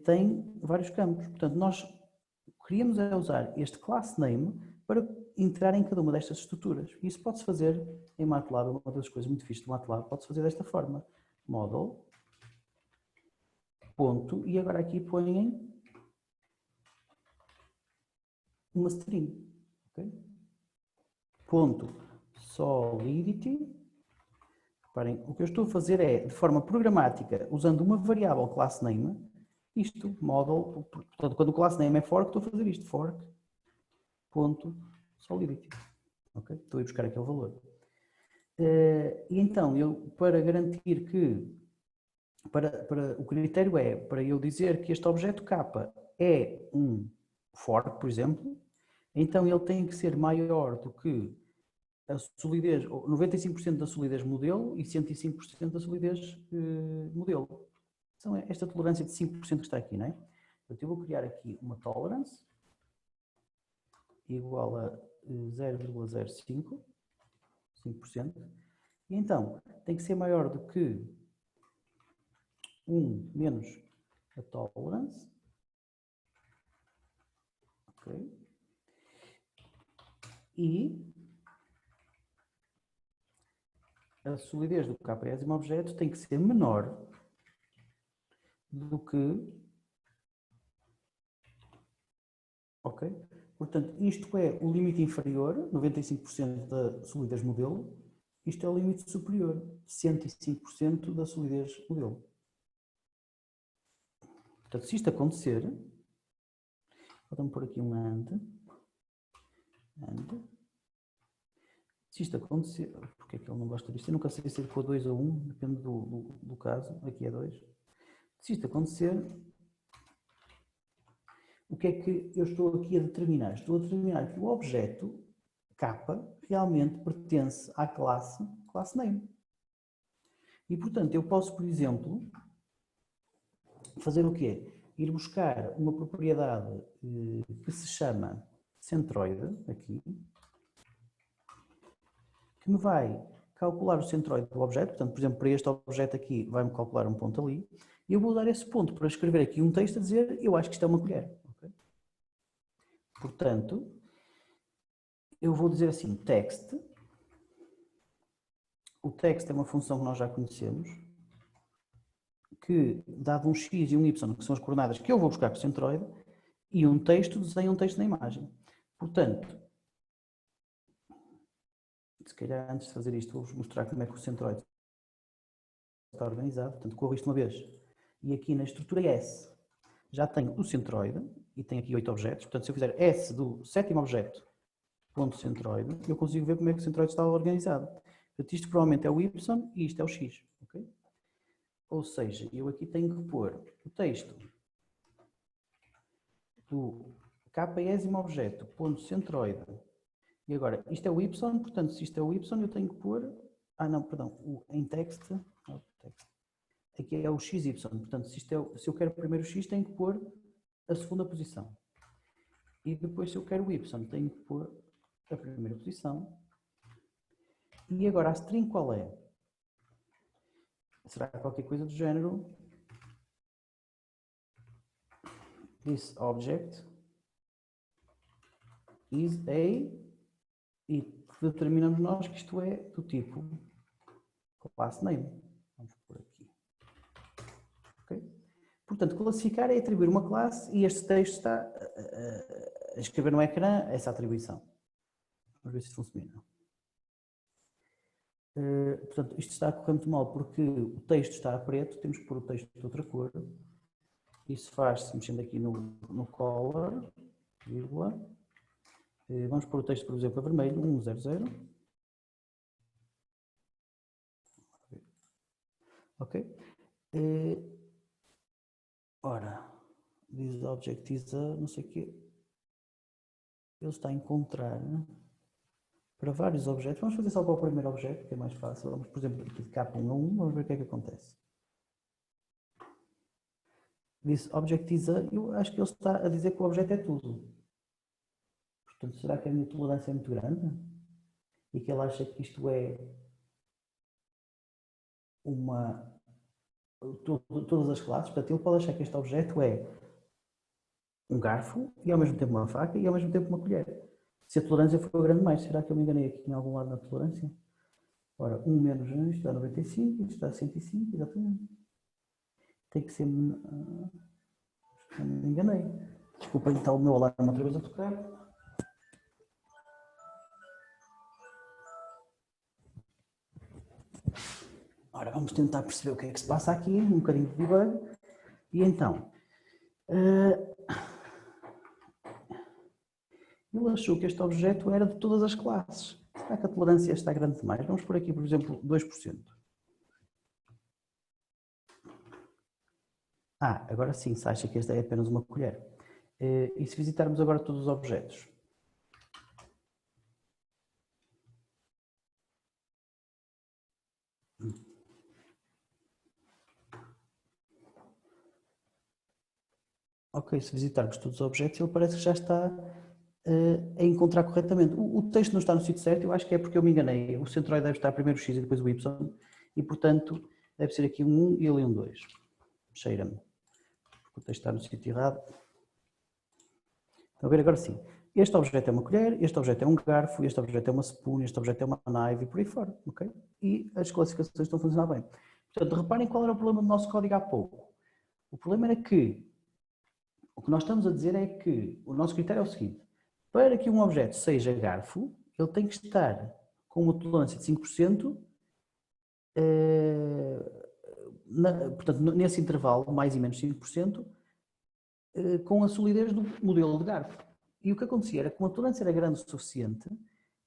tem vários campos. Portanto, nós queríamos usar este class name para entrar em cada uma destas estruturas. Isso pode-se fazer em MATLAB, uma das coisas muito fixas do MATLAB, pode-se fazer desta forma. Model, ponto, e agora aqui põem uma string. Okay? Ponto, solidity. Reparem, o que eu estou a fazer é, de forma programática, usando uma variável class name, isto, model, portanto, quando o class name é fork, estou a fazer isto, fork, ponto, solidity. Okay? Estou a ir buscar aquele valor. E então, para garantir que, o critério é, para eu dizer que este objeto K é um fork, por exemplo, então ele tem que ser maior do que a solidez, 95% da solidez modelo e 105% da solidez modelo. Então, esta tolerância de 5% que está aqui, não é? Portanto, eu vou criar aqui uma tolerance igual a 0,05, 5%, e então tem que ser maior do que 1 menos a tolerance, ok? E a solidez do KPésimo objeto tem que ser menor do que, ok? Portanto, isto é o limite inferior, 95% da solidez modelo, isto é o limite superior, 105% da solidez modelo. Portanto, se isto acontecer, vamos pôr aqui um AND. Se isto acontecer, porque é que ele não gosta disto? Eu nunca sei se ele for 2 ou 1, depende do caso, aqui é 2. Se isto acontecer, o que é que eu estou aqui a determinar? Estou a determinar que o objeto K realmente pertence à classe name. E, portanto, eu posso, por exemplo, fazer o quê? Ir buscar uma propriedade que se chama centroide, aqui, que me vai calcular o centroide do objeto. Portanto, por exemplo, para este objeto aqui, vai-me calcular um ponto ali, e eu vou usar esse ponto para escrever aqui um texto a dizer, eu acho que isto é uma colher. Okay? Portanto, eu vou dizer assim, text. O text é uma função que nós já conhecemos, que, dado um x e um y, que são as coordenadas que eu vou buscar com o centroide, e um texto, desenha um texto na imagem. Portanto, se calhar antes de fazer isto, vou-vos mostrar como é que o centroide está organizado. Portanto, corro isto uma vez. E aqui na estrutura S, já tenho o centroide, e tenho aqui 8 objetos. Portanto, se eu fizer S do 7º objeto, ponto centroide, eu consigo ver como é que o centroide está organizado. Portanto, isto provavelmente é o Y e isto é o X. Okay? Ou seja, eu aqui tenho que pôr o texto do Késimo objeto, ponto centroide. E agora, isto é o Y, portanto, se isto é o Y, eu tenho que pôr... Ah, não, perdão, em text... Aqui é o XY, portanto, se eu quero primeiro o X, tenho que pôr a segunda posição. E depois, se eu quero o Y, tenho que pôr a primeira posição. E agora, a string qual é? Será qualquer coisa do género this object is a, e determinamos nós que isto é do tipo class name. Vamos por aqui. portanto, classificar é atribuir uma classe e este texto está a escrever no ecrã essa atribuição. Vamos ver se funciona. Portanto, isto está a correr muito mal porque o texto está a preto, temos que pôr o texto de outra cor. Isso faz-se mexendo aqui no color, vírgula. Vamos pôr o texto, por exemplo, a vermelho, 100. Ok? Ora, this object is a, não sei o quê. Ele está a encontrar para vários objetos. Vamos fazer só para o primeiro objeto, que é mais fácil. Vamos, por exemplo, aqui de capa 1 a 1, vamos ver o que é que acontece. This object is a, eu acho que ele está a dizer que o objeto é tudo. Portanto, será que a minha tolerância é muito grande? E que ele acha que isto é todas as classes? Portanto, ele pode achar que este objeto é um garfo e ao mesmo tempo uma faca e ao mesmo tempo uma colher. Se a tolerância for grande mais, será que eu me enganei aqui em algum lado na tolerância? Ora, 1 menos 1, isto dá 95, isto dá 105, exatamente. Tem que ser... Não me enganei. Desculpem, está o meu alarme outra vez a tocar. Ora, vamos tentar perceber o que é que se passa aqui, um bocadinho de debug. E então... ele achou que este objeto era de todas as classes. Será que a tolerância está grande demais? Vamos por aqui, por exemplo, 2%. Agora sim, se acha que esta é apenas uma colher. E se visitarmos agora todos os objetos? Ok, se visitarmos todos os objetos, ele parece que já está a encontrar corretamente. O texto não está no sítio certo, eu acho que é porque eu me enganei. O centroide deve estar primeiro o X e depois o Y, e portanto deve ser aqui um 1 e ali um 2. Cheira-me. O texto está no sítio errado. Estão a ver agora sim. Este objeto é uma colher, este objeto é um garfo, este objeto é uma spoon, este objeto é uma knife e por aí fora. Okay? E as classificações estão a funcionar bem. Portanto, reparem qual era o problema do nosso código há pouco. O problema era que o que nós estamos a dizer é que o nosso critério é o seguinte: para que um objeto seja garfo, ele tem que estar com uma tolerância de 5%, portanto, nesse intervalo, mais e menos 5%, com a solidez do modelo de garfo. E o que acontecia era que, como a tolerância era grande o suficiente,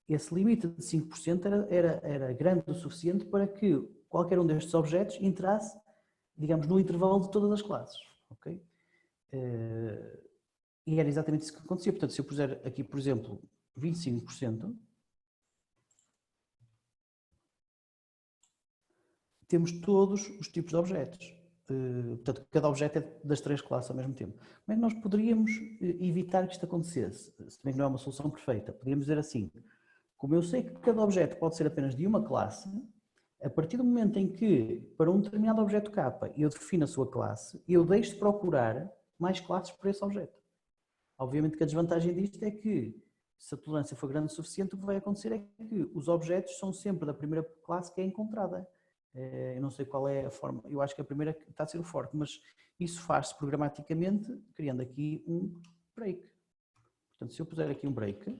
esse limite de 5% era grande o suficiente para que qualquer um destes objetos entrasse, digamos, no intervalo de todas as classes. Okay? E era exatamente isso que acontecia. Portanto, se eu puser aqui, por exemplo, 25%, temos todos os tipos de objetos. Portanto, cada objeto é das 3 classes ao mesmo tempo. Como é que nós poderíamos evitar que isto acontecesse? Se bem que não é uma solução perfeita, podíamos dizer assim: como eu sei que cada objeto pode ser apenas de uma classe, a partir do momento em que, para um determinado objeto K, eu defino a sua classe, eu deixo de procurar mais classes para esse objeto. Obviamente que a desvantagem disto é que, se a tolerância for grande o suficiente, o que vai acontecer é que os objetos são sempre da primeira classe que é encontrada. Eu não sei qual é a forma, eu acho que a primeira está a ser o fork, mas isso faz-se programaticamente, criando aqui um break. Portanto, se eu puser aqui um break,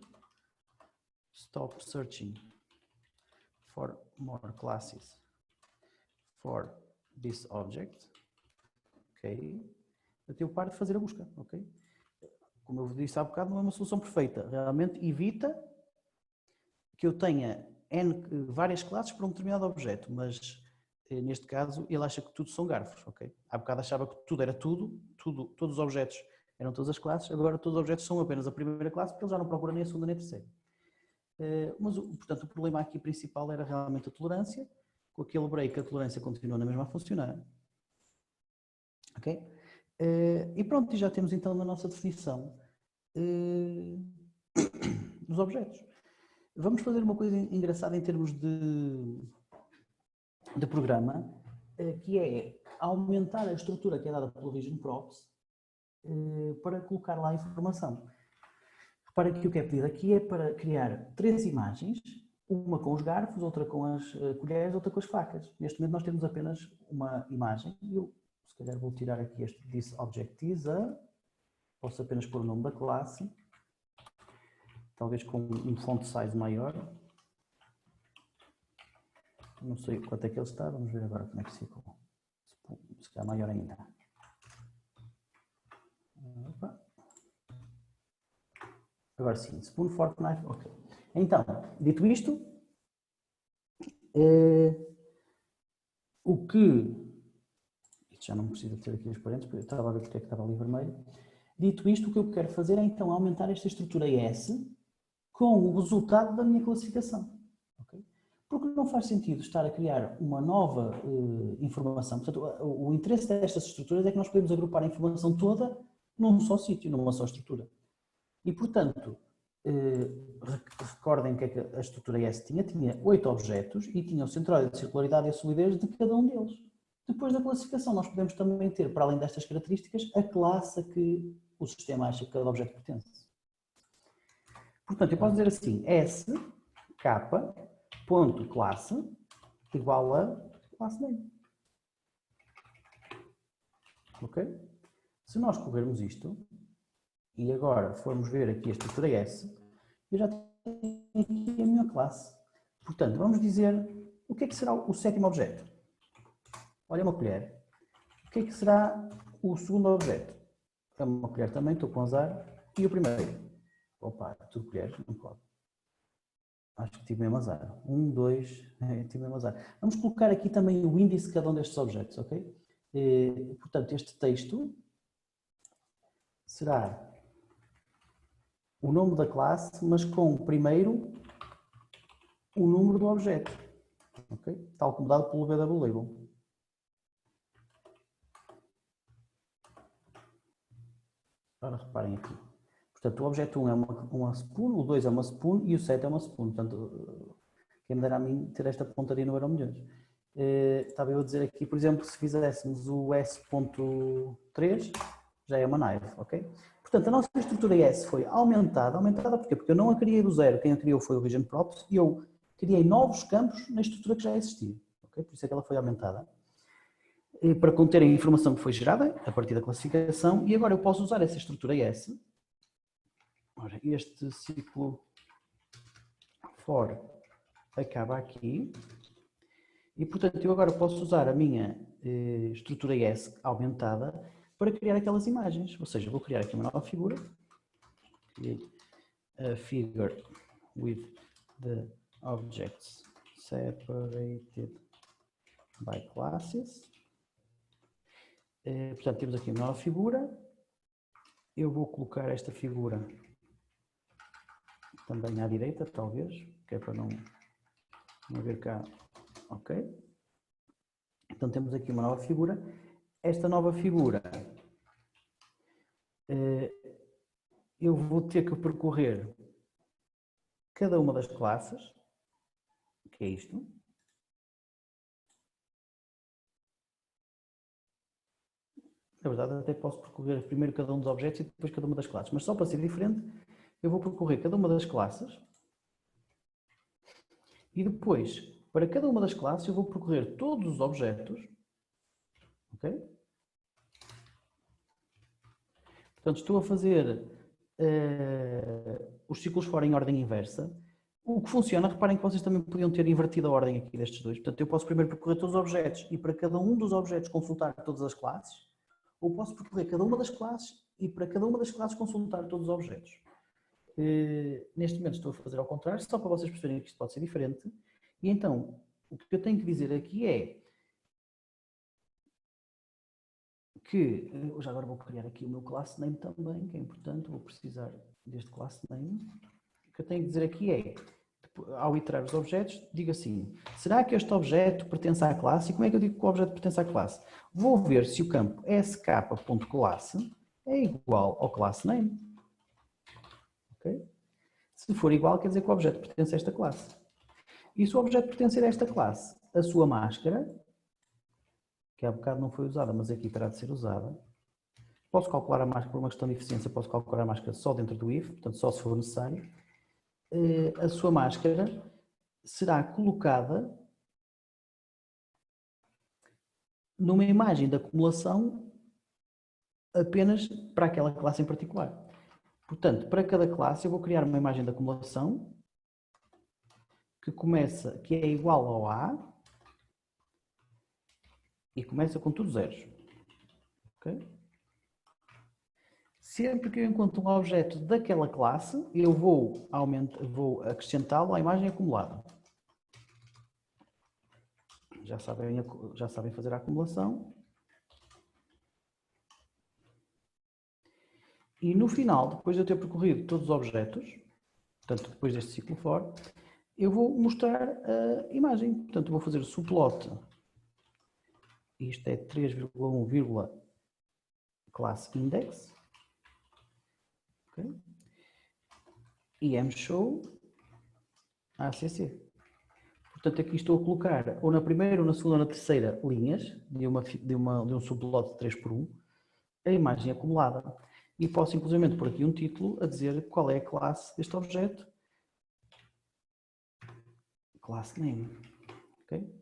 stop searching for more classes for this object, ok? Até eu paro de fazer a busca, ok? Como eu disse há bocado, não é uma solução perfeita. Realmente evita que eu tenha várias classes para um determinado objeto, mas neste caso ele acha que tudo são garfos, ok? Há bocado achava que tudo era tudo, todos os objetos eram todas as classes, agora todos os objetos são apenas a primeira classe porque ele já não procura nem a segunda nem a terceira. Mas, portanto, o problema aqui principal era realmente a tolerância. Com aquele break a tolerância continua na mesma a funcionar. Ok? E pronto, e já temos então na nossa definição dos objetos. Vamos fazer uma coisa engraçada em termos de programa, que é aumentar a estrutura que é dada pelo Vision Props para colocar lá a informação. Repara que o que é pedido aqui é para criar 3 imagens, uma com os garfos, outra com as colheres, outra com as facas. Neste momento nós temos apenas uma imagem e se calhar vou tirar aqui este ThisObject posso apenas pôr o nome da classe, talvez com um font size maior. Não sei quanto é que ele está, vamos ver agora como é que se ficou. Se calhar maior ainda. Opa. Agora sim, Spoon Fork Knife, ok. Então, dito isto, o que... Isto já não precisa ter aqui os parênteses, porque eu estava a ver porque é que estava ali vermelho. Dito isto, o que eu quero fazer é então aumentar esta estrutura S com o resultado da minha classificação. Okay? Porque não faz sentido estar a criar uma nova informação. Portanto, o interesse destas estruturas é que nós podemos agrupar a informação toda num só sítio, numa só estrutura. E, portanto, recordem que a estrutura S tinha 8 objetos e tinha o centroide, a circularidade e a solidez de cada um deles. Depois da classificação, nós podemos também ter, para além destas características, a classe a que o sistema acha que cada objeto pertence. Portanto, eu posso dizer assim, S, K, ponto classe, igual a classe name. Ok? Se nós corrermos isto, e agora formos ver aqui a estrutura S, eu já tenho aqui a minha classe. Portanto, vamos dizer, o que é que será o sétimo objeto? Olha, uma colher. O que é que será o segundo objeto? É uma colher também, estou com azar. E o primeiro? Opa, tudo colheres, não pode. Acho que tive mesmo azar. 1, 2, tive mesmo azar. Vamos colocar aqui também o índice de cada um destes objetos, ok? Portanto, este texto será o nome da classe, mas com primeiro o número do objeto, ok? Tal como dado pelo BW Label. Agora reparem aqui. Portanto, o objeto 1 é uma spoon, o 2 é uma spoon e o 7 é uma spoon. Portanto, quem me dera a mim ter esta pontaria no Euromilhões. Estava eu a dizer aqui, por exemplo, se fizéssemos o S.3, já é uma knife, ok? Portanto, a nossa estrutura S foi aumentada porquê? Porque eu não a criei do zero, quem a criou foi o Region Props e eu criei novos campos na estrutura que já existia, ok? Por isso é que ela foi aumentada. Para conter a informação que foi gerada a partir da classificação, e agora eu posso usar essa estrutura S. Ora, este ciclo for acaba aqui, e portanto eu agora posso usar a minha estrutura S aumentada para criar aquelas imagens, ou seja, vou criar aqui uma nova figura, create a figure with the objects separated by classes. Portanto, temos aqui uma nova figura. Eu vou colocar esta figura também à direita, talvez, que é para não ver cá. Ok? Então temos aqui uma nova figura. Esta nova figura, eu vou ter que percorrer cada uma das classes, que é isto. Na verdade, até posso percorrer primeiro cada um dos objetos e depois cada uma das classes, mas só para ser diferente, eu vou percorrer cada uma das classes e depois, para cada uma das classes, eu vou percorrer todos os objetos, ok? Portanto, estou a fazer os ciclos fora em ordem inversa. O que funciona, reparem que vocês também podiam ter invertido a ordem aqui destes dois. Portanto, eu posso primeiro percorrer todos os objetos e para cada um dos objetos consultar todas as classes, ou posso percorrer cada uma das classes e para cada uma das classes consultar todos os objetos. Neste momento estou a fazer ao contrário, só para vocês perceberem que isto pode ser diferente. E então, o que eu tenho que dizer aqui é que, já agora vou criar aqui o meu class name também, que é importante, vou precisar deste class name. O que eu tenho que dizer aqui é, ao iterar os objetos, digo assim, será que este objeto pertence à classe? E como é que eu digo que o objeto pertence à classe? Vou ver se o campo sk.classe é igual ao class name. Okay? Se for igual, quer dizer que o objeto pertence a esta classe. E se o objeto pertencer a esta classe, a sua máscara, que há bocado não foi usada, mas aqui terá de ser usada, posso calcular a máscara por uma questão de eficiência, posso calcular a máscara só dentro do if, portanto só se for necessário. A sua máscara será colocada numa imagem de acumulação apenas para aquela classe em particular. Portanto, para cada classe eu vou criar uma imagem de acumulação que é igual ao A e começa com tudo zeros. Okay? Sempre que eu encontro um objeto daquela classe, eu vou acrescentá-lo à imagem acumulada. Já sabem fazer a acumulação. E no final, depois de eu ter percorrido todos os objetos, portanto, depois deste ciclo for, eu vou mostrar a imagem. Portanto, eu vou fazer o subplot. Isto é 3,1, classe index. Okay. E mshow ACC. Portanto, aqui estou a colocar ou na primeira, ou na segunda, ou na terceira linhas de um subplot de 3x1 a imagem acumulada. E posso, inclusive, pôr aqui um título a dizer qual é a classe deste objeto. Class name. Okay?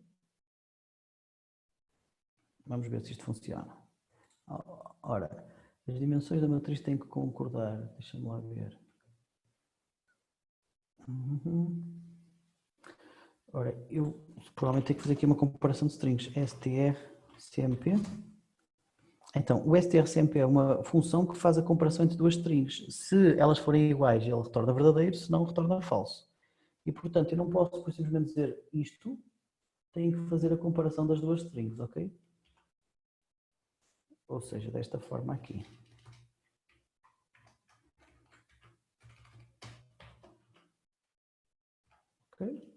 Vamos ver se isto funciona. Ora, as dimensões da matriz têm que concordar. Deixa-me lá ver. Ora, eu provavelmente tenho que fazer aqui uma comparação de strings. strcmp. Então, o strcmp é uma função que faz a comparação entre duas strings. Se elas forem iguais, ele retorna verdadeiro, se não, retorna falso. E, portanto, eu não posso simplesmente dizer isto, tenho que fazer a comparação das duas strings, ok? Ou seja, desta forma aqui. Ok?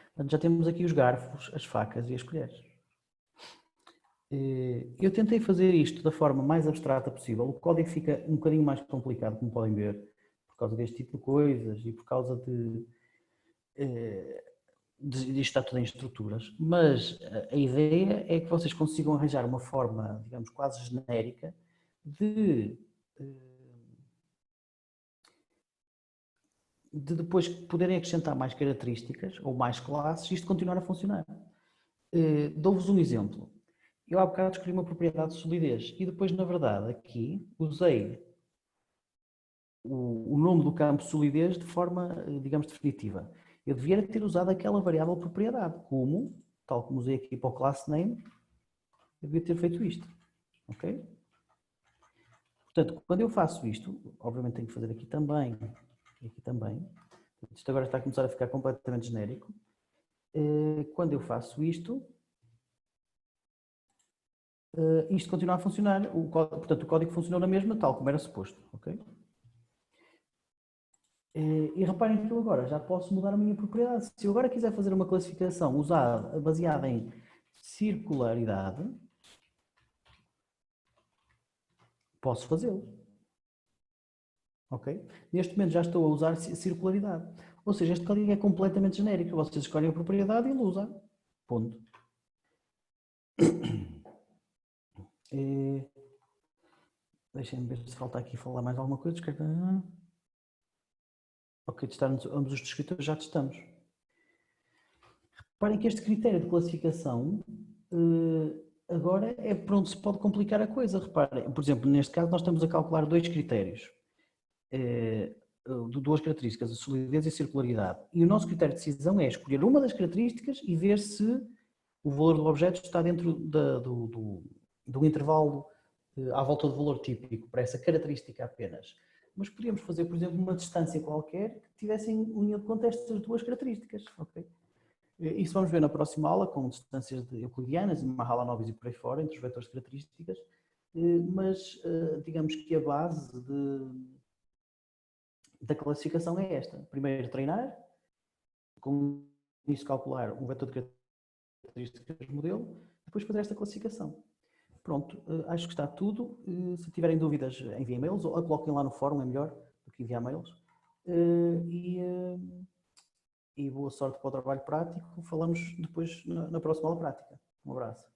Portanto, já temos aqui os garfos, as facas e as colheres. Eu tentei fazer isto da forma mais abstrata possível. O código fica um bocadinho mais complicado, como podem ver, por causa deste tipo de coisas e por causa isto está tudo em estruturas. Mas a ideia é que vocês consigam arranjar uma forma, digamos, quase genérica de depois poderem acrescentar mais características ou mais classes e isto continuar a funcionar. Dou-vos um exemplo. Eu há bocado escolhi uma propriedade de solidez e depois, na verdade, aqui usei o nome do campo solidez de forma, digamos, definitiva. Eu devia ter usado aquela variável propriedade, tal como usei aqui para o class name, eu devia ter feito isto. Ok? Portanto, quando eu faço isto, obviamente tenho que fazer aqui também, e aqui também. Isto agora está a começar a ficar completamente genérico. Quando eu faço isto, isto continua a funcionar, portanto o código funcionou na mesma, tal como era suposto. Okay? E reparem que eu agora já posso mudar a minha propriedade. Se eu agora quiser fazer uma classificação baseada em circularidade, posso fazê-lo. Ok? Neste momento já estou a usar circularidade. Ou seja, este código é completamente genérico. Vocês escolhem a propriedade e ele usa. Ponto. Deixem-me ver se falta aqui falar mais alguma coisa. Ok, testarmos ambos os descritores, já testamos. Reparem que este critério de classificação agora é por onde se pode complicar a coisa. Reparem, por exemplo, neste caso nós estamos a calcular dois critérios. Duas características, a solidez e a circularidade. E o nosso critério de decisão é escolher uma das características e ver se o valor do objeto está dentro do intervalo à volta do valor típico, para essa característica apenas. Mas podíamos fazer, por exemplo, uma distância qualquer que tivesse em linha de conta estas duas características. Okay? Isso vamos ver na próxima aula, com distâncias euclidianas, Mahalanobis e por aí fora, entre os vetores de características, mas digamos que a base da classificação é esta. Primeiro treinar, com isso calcular um vetor de características modelo, depois fazer esta classificação. Pronto, acho que está tudo. Se tiverem dúvidas, enviem e-mails ou coloquem lá no fórum, é melhor do que enviar e-mails. E boa sorte para o trabalho prático. Falamos depois na próxima aula prática. Um abraço.